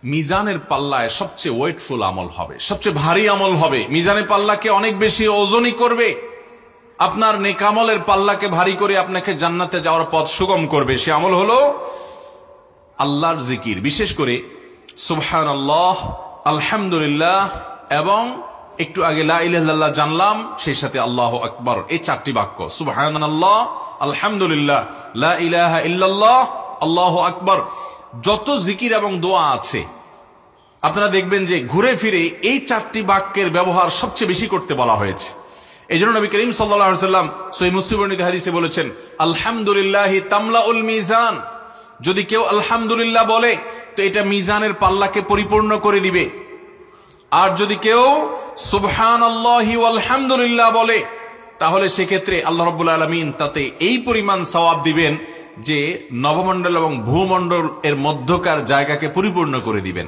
মিজানের পাল্লায় সবচেয়ে ওয়েটফুল আমল হবে, সবচেয়ে ভারী আমল হবে, মিজানের পাল্লাকে অনেক বেশি ওজনই করবে, আপনার নেকামলের পাল্লাকে ভারী করে আপনাকে জান্নাতে যাওয়ার পথ সুগম করবে। সে আমল হলো আল্লাহর জিকির, বিশেষ করে সুবহানাল্লাহ, আলহামদুলিল্লাহ এবং একটু আগে লা ইলাহা ইল্লাল্লাহ জানলাম, সেই সাথে আল্লাহু আকবার, এই চারটি বাক্য সুবহানাল্লাহ, আলহামদুলিল্লাহ, লা ইলাহা ইল্লাল্লাহ, আল্লাহু আকবার। যত জিকির এবং দোয়া আছে আপনারা দেখবেন যে ঘুরে ফিরে এই চারটি বাক্যের ব্যবহার সবচেয়ে বেশি করতে বলা হয়েছে। এই জন্য নবী করিম সাল্লাল্লাহু আলাইহি ওয়াসাল্লাম সহিহ মুসলিম বর্ণিত হাদিসে বলেছেন, আলহামদুলিল্লাহি তামলাউল মিজান। যদি কেউ আলহামদুলিল্লাহ বলে তো এটা মিজানের পাল্লাকে পরিপূর্ণ করে দিবে। আর যদি কেউ সুবহানাল্লাহি ওয়াল হামদুলিল্লাহ বলে তাহলে সেক্ষেত্রে আল্লাহ রাব্বুল আলামিন তাতে এই পরিমাণ সওয়াব দিবেন যে নবমণ্ডল এবং ভূমণ্ডল এর মধ্যকার জায়গাকে পরিপূর্ণ করে দিবেন।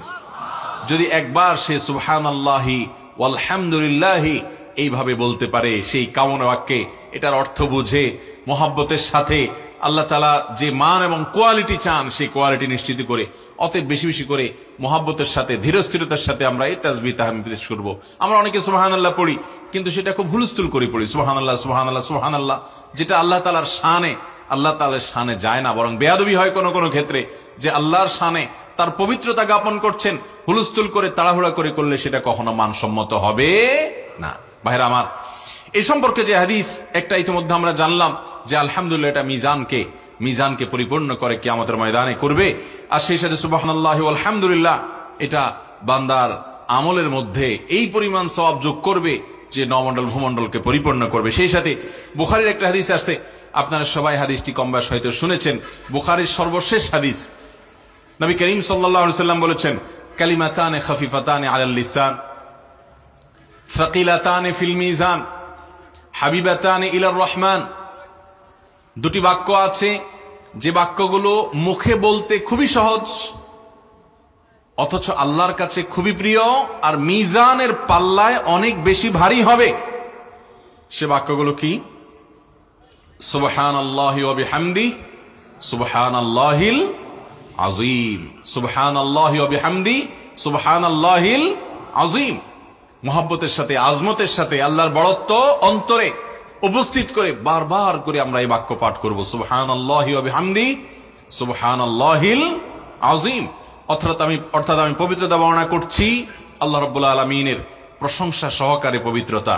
যদি একবার সে সুবহানাল্লাহি ওয়াল হামদুলিল্লাহি এইভাবে বলতে পারে, সেই কামনা বাক্যে এটার অর্থ বুঝে মোহাব্বতের সাথে আল্লাহ তাআলা যে মান এবং কোয়ালিটি চান সেই কোয়ালিটি নিশ্চিত করে, অতএব বেশি বেশি করে মোহাব্বতের সাথে ধীরস্থিরতার সাথে আমরা এই তাসবিহ তাহমিদ পেশ করব। আমরা অনেকে সুবহানাল্লাহ পড়ি কিন্তু সেটা খুব হুলস্থুল করে পড়ি, সুবহানাল্লাহ সুবহানাল্লাহ সুবহানাল্লাহ, যেটা আল্লাহ তাআলার শানে, আল্লাহ তাআলার শানে যায় না, বরং বেয়াদবি হয় কোনো কোনো ক্ষেত্রে, যে আল্লাহর শানে তার পবিত্রতা জ্ঞাপন করছেন, হুলস্থুল করে তাড়াহুড়া করে করলে সেটা কখনো মানসম্মত হবে না। ভাইরা আমার, এই সম্পর্কে যে হাদিস একটা ইতিমধ্যে আমরা জানলাম যে আলহামদুলিল্লাহ এটা মিজানকে পরিপূর্ণ করে কিয়ামতের ময়দানে করবে। আর সেই সাথে সুবহানাল্লাহি ওয়াল হামদুলিল্লাহ এটা বান্দার আমলের মধ্যে এই পরিমাণ সওয়াব যোগ করবে যে নমণ্ডল ভূমণ্ডলকে পরিপূর্ণ করবে। সেই সাথে বুখারীর একটা হাদিস আছে, আপনারা সবাই হাদিসটি কম বেশ হয়তো শুনেছেন, বুখারীর সর্বশেষ হাদিস। নবী করিম সাল্লাল্লাহু আলাইহি ওয়াসাল্লাম বলেছেন, কালিমাতানে খাফিফাতানে আলাল লিসান সাকিলাতানে ফিল মিজান হাবিবাতানে ইলার রহমান। দুটি বাক্য আছে যে বাক্যগুলো মুখে বলতে খুবই সহজ অথচ আল্লাহর কাছে খুবই প্রিয় আর মিজানের পাল্লায় অনেক বেশি ভারী হবে। সে বাক্যগুলো কি? সুবহানাল্লাহি ওয়া বিহামদি সুবহানাল্লাহিল আযীম, সুবহানাল্লাহি ওয়া বিহামদি সুবহানাল্লাহিল আযীম। মুহাব্বতের সাথে, আজমতের সাথে, আল্লাহর বড়ত্ব অন্তরে উপস্থিত করে বারবার করে আমরা এই বাক্য পাঠ করব, সুবহানাল্লাহি ওয়া বিহামদি সুবহানাল্লাহিল আযীম। অর্থাৎ আমি পবিত্রতা বর্ণনা করছি আল্লাহ রাব্বুল আলামিনের প্রশংসা সহকারে পবিত্রতা।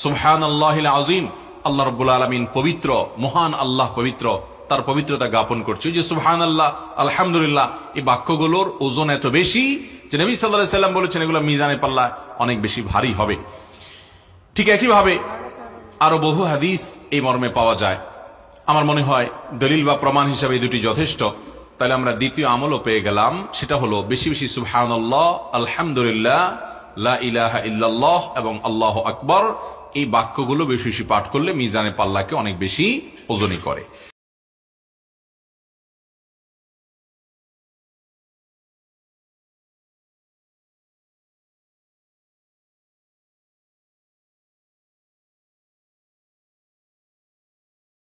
সুবহানাল্লাহিল আযীম, আল্লাহ রাব্বুল আলামিন পবিত্র, মহান আল্লাহ পবিত্র, তার পবিত্রতা জ্ঞাপন করছি। যে সুবহানাল্লাহ, আলহামদুলিল্লাহ, এই বাক্যগুলোর ওজন এত বেশি যে নবী সাল্লাল্লাহু আলাইহি সাল্লাম বলেছেন এগুলো মিজানের পাল্লায় অনেক বেশি ভারী হবে। ঠিক একইভাবে আরো বহু হাদিস এই মর্মে পাওয়া যায়। আমার মনে হয় দলিল বা প্রমাণ হিসাবে এই দুটি যথেষ্ট। তাহলে আমরা দ্বিতীয় আমলও পেয়ে গেলাম, সেটা হলো বেশি বেশি সুবহানাল্লাহ, আলহামদুলিল্লাহ, লা ইলাহা ইল্লাল্লাহ এবং আল্লাহু আকবার, এই বাক্যগুলো বেশি বেশি পাঠ করলে মিজানের পাল্লাকে অনেক বেশি ওজনই করে।